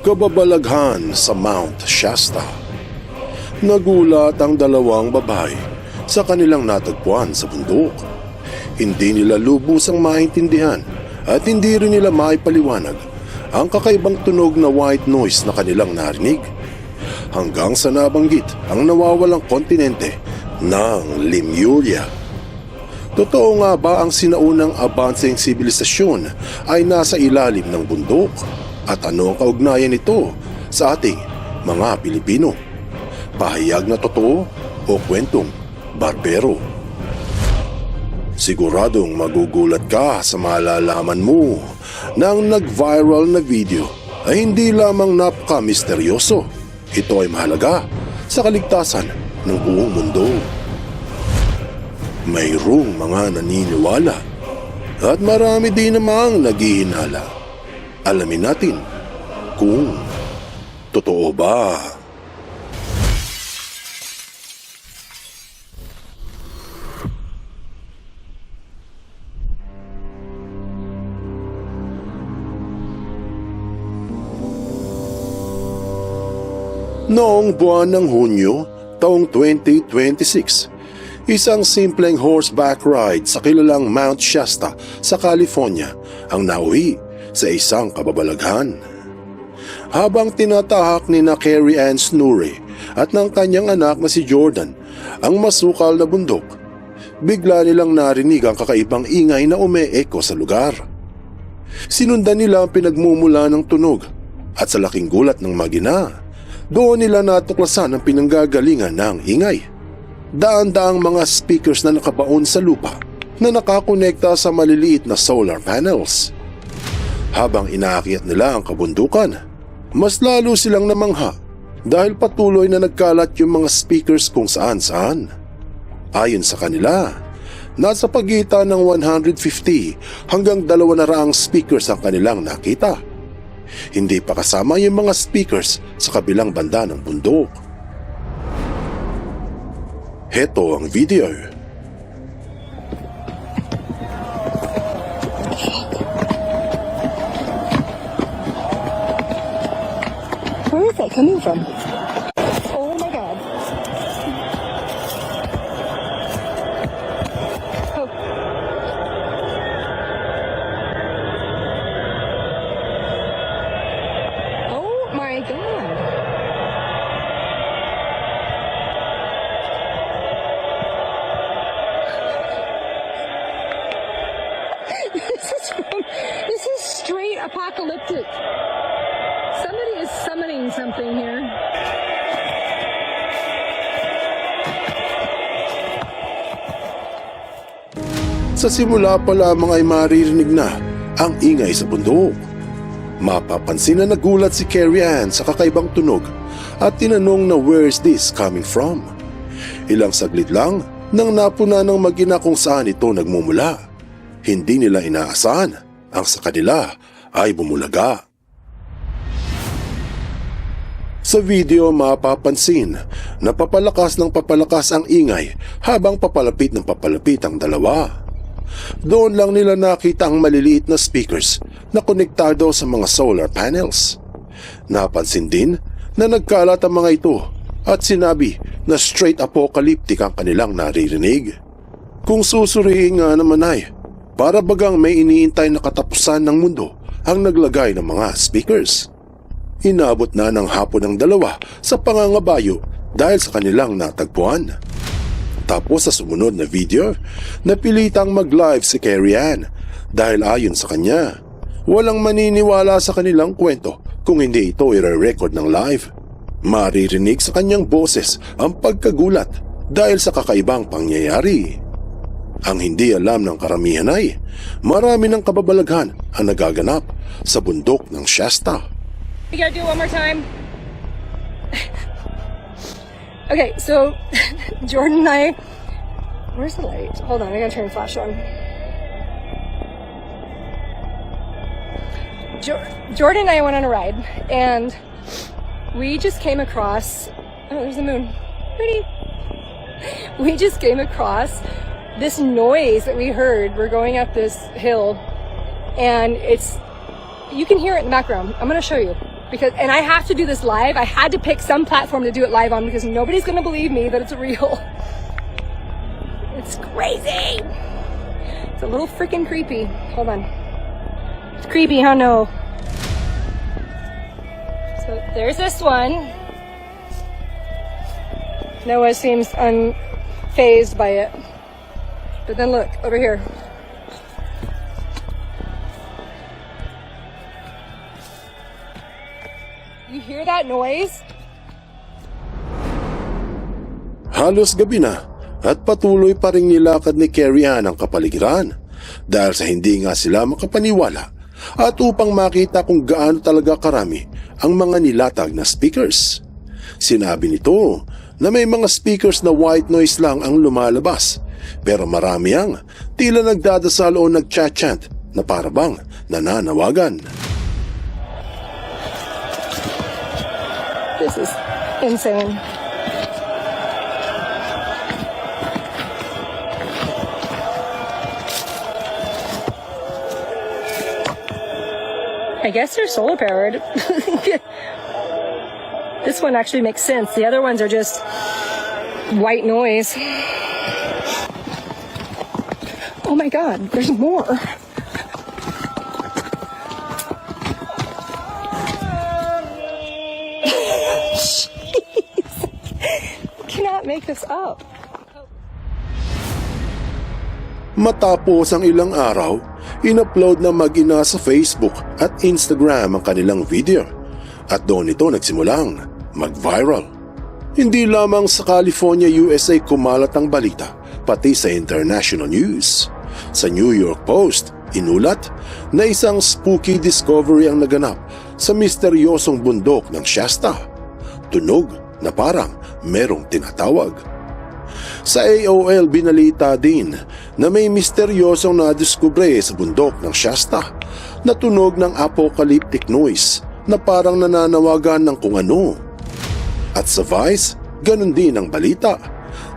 Kababalaghan sa Mount Shasta. Nagulat ang dalawang babae sa kanilang natagpuan sa bundok. Hindi nila lubusang maintindihan at hindi rin nila maipaliwanag ang kakaibang tunog na white noise na kanilang narinig. Hanggang sa nabanggit ang nawawalang kontinente ng Lemuria. Totoo nga ba ang sinaunang abanseng sibilisasyon ay nasa ilalim ng bundok? At ano ang kaugnayan nito sa ating mga Pilipino? Pahayag na totoo o kwentong barbero? Siguradong magugulat ka sa malalaman mo na ang nag-viral na video ay hindi lamang napaka-misteryoso. Ito ay mahalaga sa kaligtasan ng buong mundo. Mayroong mga naniniwala at marami din namang naghihinala. Alamin natin kung totoo ba. Noong buwan ng Hunyo, taong 2026, isang simpleng horseback ride sa kilalang Mount Shasta sa California ang nauwi sa isang kababalaghan. Habang tinatahak ni na Carrie Ann Snurry at ng kanyang anak na si Jordan ang masukal na bundok, bigla nilang narinig ang kakaibang ingay na ume-echo sa lugar. Sinundan nila ang pinagmumula ng tunog at sa laking gulat ng magina, doon nila natuklasan ang pinanggagalingan ng ingay. Daan-daang mga speakers na nakabaon sa lupa na nakakonekta sa maliliit na solar panels. Habang inaakyat nila ang kabundukan, mas lalo silang namangha dahil patuloy na nagkalat yung mga speakers kung saan-saan. Ayon sa kanila, nasa pagitan ng 150 hanggang 200 speakers ang kanilang nakita. Hindi pa kasama yung mga speakers sa kabilang banda ng bundok. Heto ang video. Where is that coming from? Oh my god. Oh. Oh my god. This is straight apocalyptic. Somebody is summoning something here. Sa simula pa lamang ay maririnig na ang ingay sa bundok. Mapapansin na nagulat si Carrie Ann sa kakaibang tunog at tinanong na where is this coming from? Ilang saglit lang nang napuna ng magina kung saan ito nagmumula. Hindi nila inaasahan ang sa kanila ay bumulaga. Sa video mapapansin na papalakas ng papalakas ang ingay habang papalapit ng papalapit ang dalawa. Doon lang nila nakita ang maliliit na speakers na konektado sa mga solar panels. Napansin din na nagkalat ang mga ito at sinabi na straight apocalyptic ang kanilang naririnig. Kung susurihin nga naman ay para bagang may iniintay na katapusan ng mundo ang naglagay ng mga speakers. Inabot na ng hapon ng dalawa sa pangangabayo dahil sa kanilang natagpuan. Tapos sa sumunod na video, napilitang mag-live si Carrie Ann dahil ayon sa kanya, walang maniniwala sa kanilang kwento kung hindi ito i-record ng live. Maririnig sa kanyang boses ang pagkagulat dahil sa kakaibang pangyayari. Ang hindi alam ng karamihan ay marami ng kababalaghan ang nagaganap sa bundok ng Shasta. You gotta do it one more time. Okay, so Jordan and I, where's the light? Hold on, I gotta turn the flash on. Jordan and I went on a ride, and we just came across, oh, there's the moon, pretty. We just came across this noise that we heard. We're going up this hill, and you can hear it in the background. I'm gonna show you. And I have to do this live. I had to pick some platform to do it live on because nobody's going to believe me that it's real. It's crazy. It's a little freaking creepy. Hold on. It's creepy, huh? No. So there's this one. Noah seems unfazed by it. But then look, over here. You hear that noise? Halos gabi na at patuloy pa ring nilakad ni Carrie Ann ang kapaligiran dahil sa hindi nga sila makapaniwala at upang makita kung gaano talaga karami ang mga nilatag na speakers. Sinabi nito na may mga speakers na white noise lang ang lumalabas pero marami ang tila nagdadasal o nagchat-chant na parabang nananawagan. This is insane. I guess they're solar powered. This one actually makes sense. The other ones are just white noise. Oh my God, there's more. Cannot make this up. Matapos ang ilang araw, in-upload na mag-ina sa Facebook at Instagram ang kanilang video at doon ito nagsimulang mag-viral. Hindi lamang sa California, USA kumalat ang balita, pati sa international news. Sa New York Post, inulat na isang spooky discovery ang naganap sa misteryosong bundok ng Shasta. Tunog na parang merong tinatawag. Sa AOL binalita din na may misteryosong nadiskubre sa bundok ng Shasta na tunog ng apocalyptic noise na parang nananawagan ng kung ano. At sa Vice, ganun din ang balita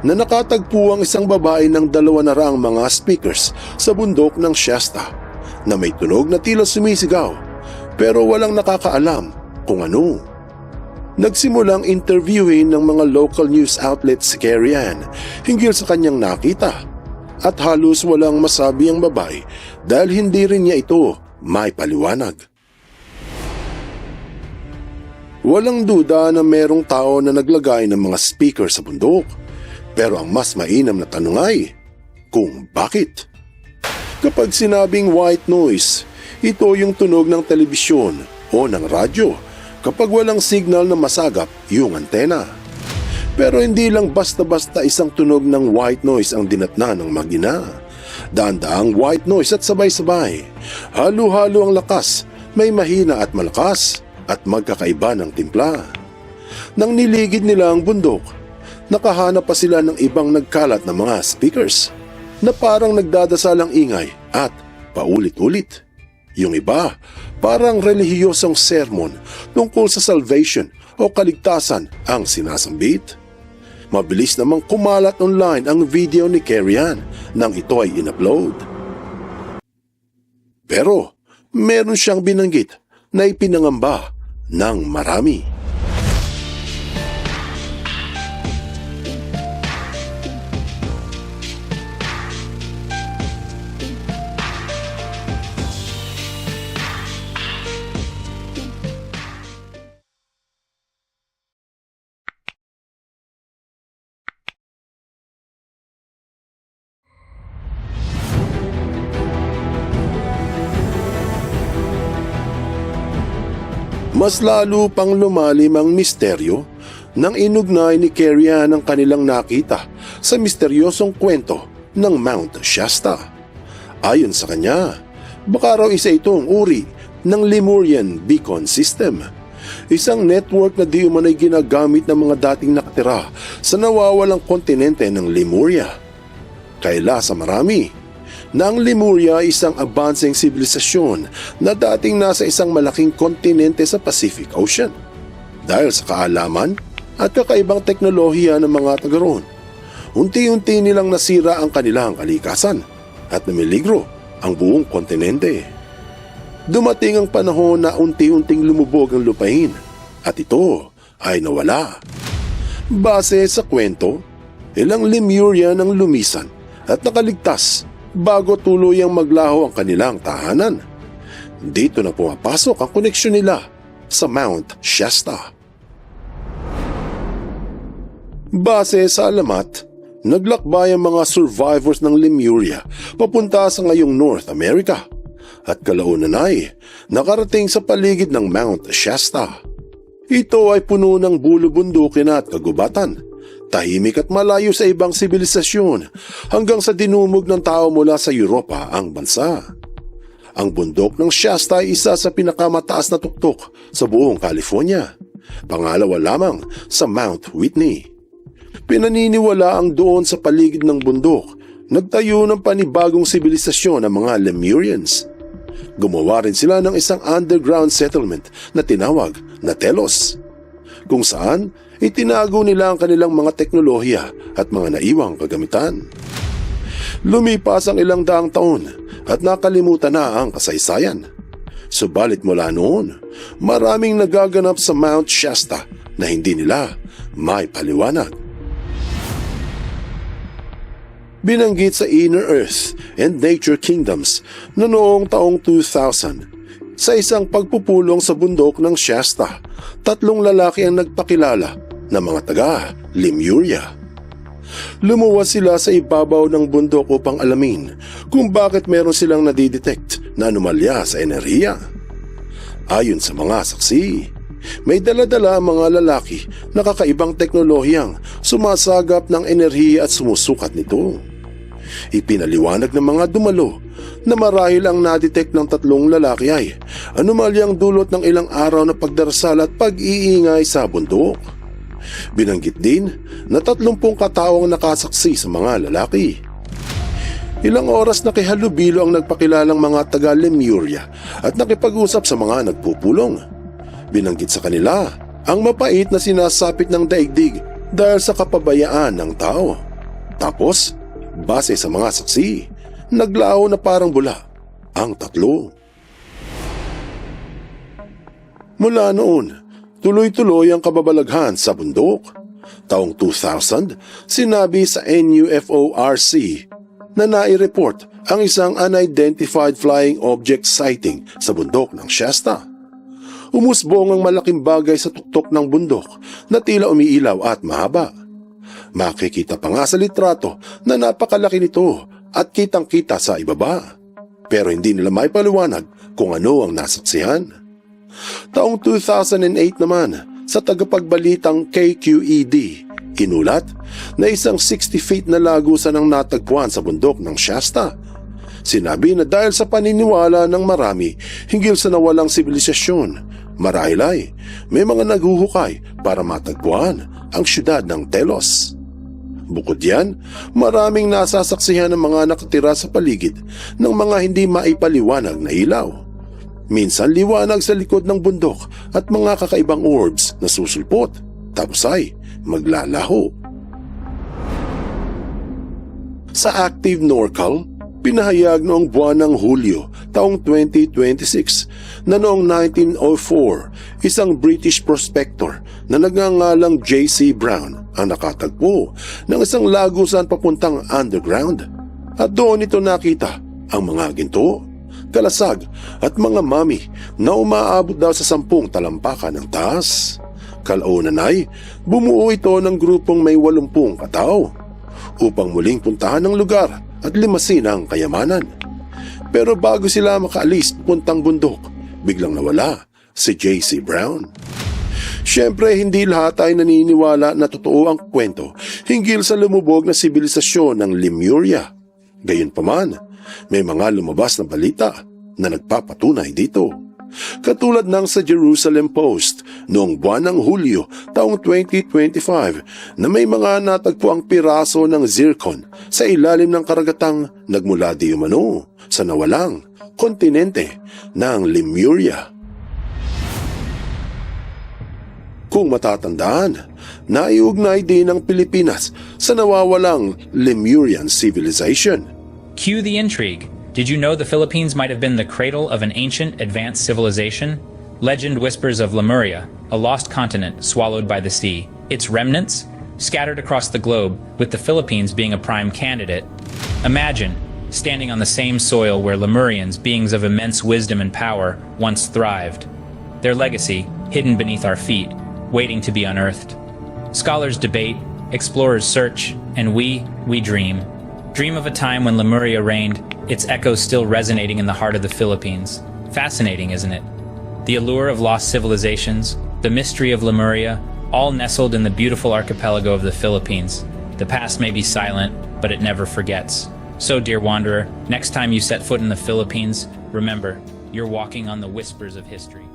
na nakatagpo ang isang babae ng 200 mga speakers sa bundok ng Shasta na may tunog na tila sumisigaw pero walang nakakaalam kung ano. Nagsimulang interviewin ng mga local news outlets si Carrie Ann hinggil sa kanyang nakita at halos walang masabi ang babae dahil hindi rin niya ito may paliwanag. Walang duda na merong tao na naglagay ng mga speaker sa bundok pero ang mas mainam na tanong ay kung bakit. Kapag sinabing white noise, ito yung tunog ng telebisyon o ng radyo kapag walang signal na masagap yung antena. Pero hindi lang basta-basta isang tunog ng white noise ang dinatna ng mag-ina. Daan-daang white noise at sabay-sabay. Halo-halo ang lakas, may mahina at malakas at magkakaiba ng timpla. Nang niligid nila ang bundok, nakahanap pa sila ng ibang nagkalat na mga speakers na parang nagdadasal ang ingay at paulit-ulit. Yung iba, parang relihiyosong sermon tungkol sa salvation o kaligtasan ang sinasambit. Mabilis namang kumalat online ang video ni Carrie Ann nang ito ay in-upload. Pero meron siyang binanggit na ipinangamba ng marami. Mas lalo pang lumalim ang misteryo nang inugnay ni Carrie Ann ang kanilang nakita sa misteryosong kwento ng Mount Shasta. Ayon sa kanya, baka raw isa itong uri ng Lemurian Beacon System, isang network na di umano'y ginagamit ng mga dating nakatira sa nawawalang kontinente ng Lemuria. Kaila sa marami na ang Lemuria ay isang advancing sibilisasyon na dating nasa isang malaking kontinente sa Pacific Ocean. Dahil sa kaalaman at kakaibang teknolohiya ng mga taga roon, unti-unti nilang nasira ang kanilang kalikasan at namiligro ang buong kontinente. dumating ang panahon na unti-unting lumubog ang lupain at ito ay nawala. Base sa kwento, ilang Lemurian ang lumisan at nakaligtas bago tuluyang maglaho ang kanilang tahanan. Dito na pumapasok ang koneksyon nila sa Mount Shasta. Base sa alamat, naglakbay ang mga survivors ng Lemuria papunta sa ngayong North America at kalaunan ay nakarating sa paligid ng Mount Shasta. Ito ay puno ng bulubundukin at kagubatan, tahimik at malayo sa ibang sibilisasyon hanggang sa dinumog ng tao mula sa Europa ang bansa. Ang bundok ng Shasta ay isa sa pinakamataas na tuktok sa buong California, pangalawa lamang sa Mount Whitney. Pinaniniwala ang doon sa paligid ng bundok, nagtayo ng panibagong sibilisasyon ang mga Lemurians. Gumawa rin sila ng isang underground settlement na tinawag na Telos, kung saan itinago nila ang kanilang mga teknolohiya at mga naiwang kagamitan. Lumipas ang ilang daang taon at nakalimutan na ang kasaysayan. Subalit mula noon, maraming nagaganap sa Mount Shasta na hindi nila may paliwanag. Binanggit sa Inner Earth and Nature Kingdoms na noong taong 2000, sa isang pagpupulong sa bundok ng Shasta, 3 lalaki ang nagpakilala na mga taga-Lemuria. Lumuwas sila sa ibabaw ng bundok upang alamin kung bakit meron silang nadidetect na anomalya sa enerhiya. Ayon sa mga saksi, may dala-dala ang mga lalaki na kakaibang teknolohiyang sumasagap ng enerhiya at sumusukat nito. Ipinaliwanag ng mga dumalo na marahil ang nadetect ng 3 lalaki ay anomalyang dulot ng ilang araw na pagdarasal at pag-iingay sa bundok. Binanggit din na 30 katao ang nakasaksi sa mga lalaki. Ilang oras na kihalubilo ang nagpakilalang mga taga-Lemuria at nakipag-usap sa mga nagpupulong. Binanggit sa kanila ang mapait na sinasapit ng daigdig dahil sa kapabayaan ng tao. Tapos, base sa mga saksi, naglaho na parang bula ang 3. Mula noon, tuloy-tuloy ang kababalaghan sa bundok. Taong 2000, sinabi sa NUFORC na nai-report ang isang unidentified flying object sighting sa bundok ng Shasta. Umusbong ang malaking bagay sa tuktok ng bundok na tila umiilaw at mahaba. Makikita pa nga sa litrato na napakalaki nito at kitang-kita sa ibaba. Pero hindi nila may paliwanag kung ano ang nasaksihan. Taong 2008 naman, sa tagapagbalitang KQED, inulat na isang 60 feet na lagusan ang natagpuan sa bundok ng Shasta. Sinabi na dahil sa paniniwala ng marami hinggil sa nawalang sibilisasyon, marahil ay may mga naghuhukay para matagpuan ang syudad ng Telos. Bukod yan, maraming nasasaksihan ng mga nakatira sa paligid ng mga hindi maipaliwanag na ilaw. Minsan liwanag sa likod ng bundok at mga kakaibang orbs na susulpot, tapos ay maglalaho. Sa Active NorCal, pinahayag noong buwan ng Hulyo taong 2026 na noong 1904, isang British prospector na nagngangalang J.C. Brown ang nakatagpo ng isang lagusan papuntang underground. At doon ito nakita ang mga ginto, kalasag at mga mami na umaabot daw sa 10 talampakan ng taas. Kalaunan ay bumuo ito ng grupong may 80 katao upang muling puntahan ang lugar at limasin ang kayamanan. Pero bago sila makaalis puntang bundok, biglang nawala si J.C. Brown. Siyempre, hindi lahat ay naniniwala na totoo ang kwento hinggil sa lumubog na sibilisasyon ng Lemuria. Gayunpaman, may mga lumabas na balita na nagpapatunay dito. Katulad ng sa Jerusalem Post noong buwan ng Hulyo taong 2025 na may mga natagpuang piraso ng zircon sa ilalim ng karagatang nagmula di umano sa nawalang kontinente ng Lemuria. Kung matatandaan, naiugnay din ng Pilipinas sa nawawalang Lemurian civilization. Cue the intrigue. Did you know the Philippines might have been the cradle of an ancient, advanced civilization? Legend whispers of Lemuria, a lost continent swallowed by the sea. Its remnants, scattered across the globe, with the Philippines being a prime candidate. Imagine, standing on the same soil where Lemurians, beings of immense wisdom and power, once thrived. Their legacy, hidden beneath our feet, waiting to be unearthed. Scholars debate, explorers search, and we dream. Dream of a time when Lemuria reigned, its echoes still resonating in the heart of the Philippines. Fascinating, isn't it? The allure of lost civilizations, the mystery of Lemuria, all nestled in the beautiful archipelago of the Philippines. The past may be silent, but it never forgets. So, dear wanderer, next time you set foot in the Philippines, remember, you're walking on the whispers of history.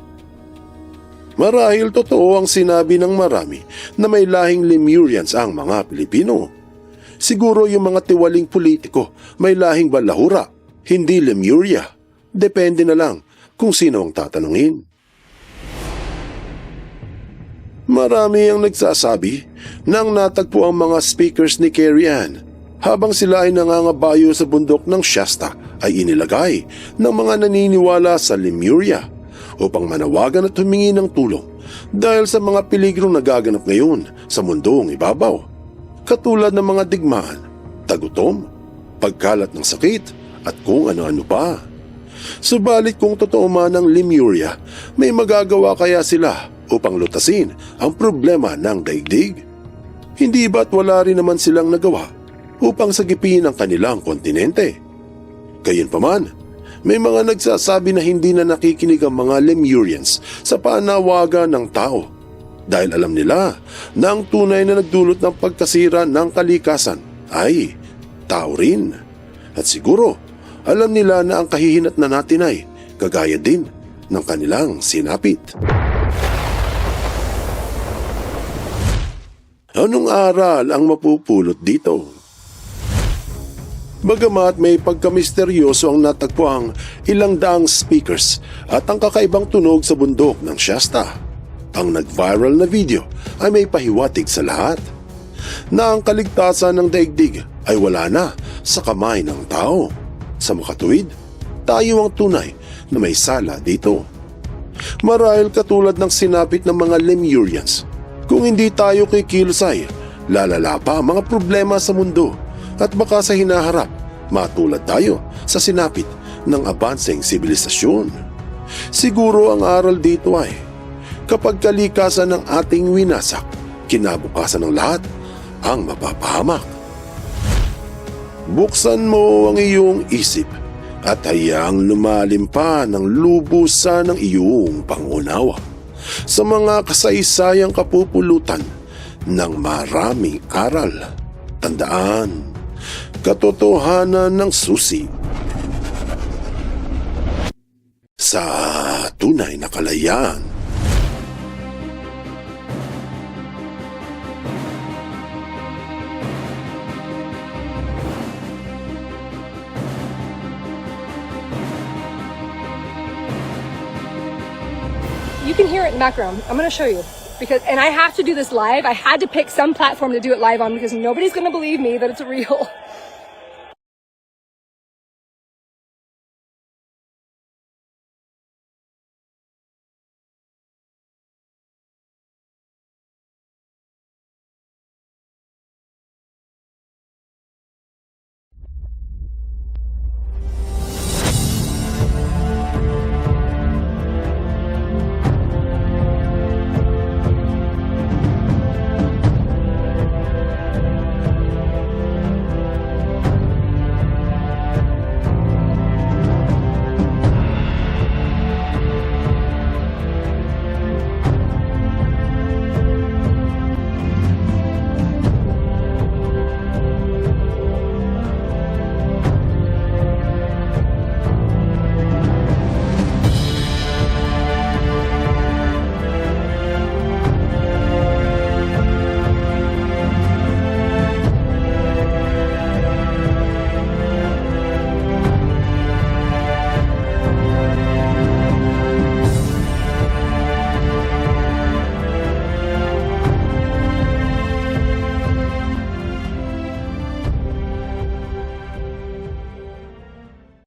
Marahil totoo ang sinabi ng marami na may lahing Lemurians ang mga Pilipino. Siguro yung mga tiwaling politiko may lahing Balahura, hindi Lemuria. Depende na lang kung sino ang tatanungin. Marami ang nagsasabi nang natagpo ang mga speakers ni Carrie Ann habang sila ay nangangabayo sa bundok ng Shasta ay inilagay ng mga naniniwala sa Lemuria upang manawagan at humingi ng tulong dahil sa mga peligrong nagaganap ngayon sa mundong ibabaw, katulad ng mga digmaan, tagutom, pagkalat ng sakit at kung ano-ano pa. Subalit kung totoo man ang Lemuria, may magagawa kaya sila upang lutasin ang problema ng daigdig? Hindi ba't wala rin naman silang nagawa upang sagipin ang kanilang kontinente? Gayunpaman, may mga nagsasabi na hindi na nakikinig ang mga Lemurians sa panawagan ng tao dahil alam nila na ang tunay na nagdulot ng pagkasira ng kalikasan ay tao rin. At siguro, alam nila na ang kahihinat na natin ay kagaya din ng kanilang sinapit. Anong aral ang mapupulot dito? Bagamat may pagkamisteryoso ang natagpuang ilang daang speakers at ang kakaibang tunog sa bundok ng Shasta, ang nag-viral na video ay may pahiwatig sa lahat na ang kaligtasan ng daigdig ay wala na sa kamay ng tao. Sa makatuwid, tayo ang tunay na may sala dito. Marahil katulad ng sinapit ng mga Lemurians, kung hindi tayo kikilusay, lalala pa ang mga problema sa mundo at baka sa hinaharap, matulad tayo sa sinapit ng abanseng sibilisasyon. Siguro ang aral dito ay, kapag kalikasan ng ating winasak, kinabukasan ng lahat ang mapapahamak. Buksan mo ang iyong isip at hayaang lumalim pa ng lubusan ng iyong pangunawa sa mga kasaysayang kapupulutan ng maraming aral. Tandaan, katotohanan ng susi sa tunay na kalayaan. You can hear it in the background. I'm going to show you. And I have to do this live. I had to pick some platform to do it live on because nobody's going to believe me that it's real.